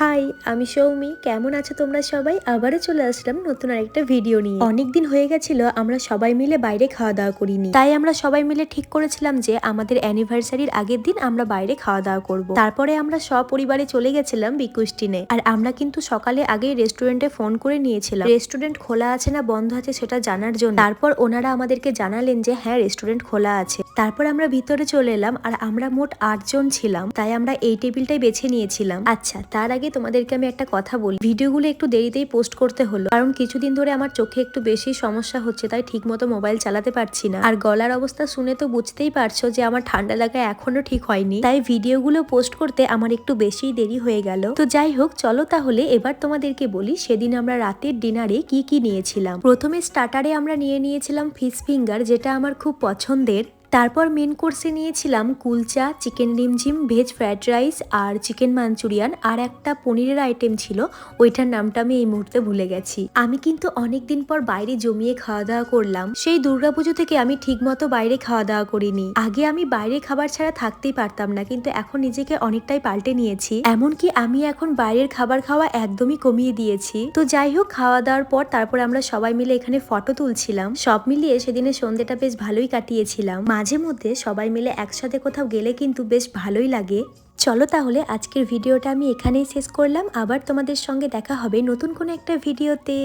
High, আমি সৌমি। কেমন আছো তোমরা সবাই? আবারও চলে আসলাম নতুন আরেকটা ভিডিও নিয়ে। অনেকদিন হয়ে গেছিল আমরা সবাই মিলে বাইরে খাওয়া দাওয়া করিনি, তাই আমরা সবাই মিলে ঠিক করেছিলাম যে আমাদের অ্যানিভার্সারির আগের দিন আমরা বাইরে খাওয়া দাওয়া করব। তারপরে আমরা সপরিবারে চলে গেছিলাম বিকুষ্টিনে। আর আমরা কিন্তু সকালে আগেই রেস্টুরেন্টে ফোন করে নিয়েছিলাম রেস্টুরেন্ট খোলা আছে না বন্ধ আছে সেটা জানার জন্য। তারপর ওনারা আমাদেরকে জানালেন যে হ্যাঁ, রেস্টুরেন্ট খোলা আছে। তারপর আমরা ভিতরে চলে এলাম। আর আমরা মোট 8 জন ছিলাম, তাই আমরা এই টেবিলটাই বেছে নিয়েছিলাম। আচ্ছা, তার আগে তোমাদেরকে আমি একটা কথা বলি। ভিডিওগুলো একটু দেরিতেই পোস্ট করতে হলো, কারণ কিছুদিন ধরে আমার চোখে একটু বেশি সমস্যা হচ্ছে, তাই ঠিক মতো মোবাইল চালাতে পারছি না। আর গলার অবস্থা শুনে তো বুঝতেই পারছো যে আমার ঠান্ডা লাগা এখনো ঠিক হয়নি, তাই ভিডিওগুলো পোস্ট করতে আমার একটু বেশি দেরি হয়ে গেল। তো যাই হোক, চলো তাহলে এবার তোমাদেরকে বলি সেদিন আমরা রাতের ডিনারে কি কি নিয়েছিলাম। প্রথমে স্টার্টারে আমরা নিয়েছিলাম ফিশ ফিঙ্গার, যেটা আমার খুব পছন্দের। তারপর মেন কোর্সে নিয়েছিলাম কুলচা, চিকেন রিমঝিম, ভেজ ফ্রাইড রাইস আর চিকেন মাঞ্চুরিয়ান। আর একটা পনিরের আইটেম ছিল, ওইটার নামটা আমি এই মুহূর্তে ভুলে গেছি। আমি কিন্তু অনেকদিন পর বাইরে জমিয়ে খাওয়া দাওয়া করলাম। সেই দুর্গাপুজো থেকে আমি ঠিক মতো বাইরে খাওয়া দাওয়া করিনি। আগে আমি বাইরে খাবার ছাড়া থাকতেই পারতাম না, কিন্তু এখন নিজেকে অনেকটাই পাল্টে নিয়েছি। এমনকি আমি এখন বাইরের খাবার খাওয়া একদমই কমিয়ে দিয়েছি। তো যাই হোক, খাওয়া দাওয়ার পর তারপর আমরা সবাই মিলে এখানে ফটো তুলছিলাম। সব মিলিয়ে সেদিনে সন্ধ্যেটা বেশ ভালোই কাটিয়েছিলাম। মাঝে মধ্যে সবাই মিলে একসাথে কোথাও গেলে কিন্তু বেশ ভালোই লাগে। চলো তাহলে আজকের ভিডিওটা আমি এখানেই শেষ করলাম। আবার তোমাদের সঙ্গে দেখা হবে নতুন কোনো একটা ভিডিওতে।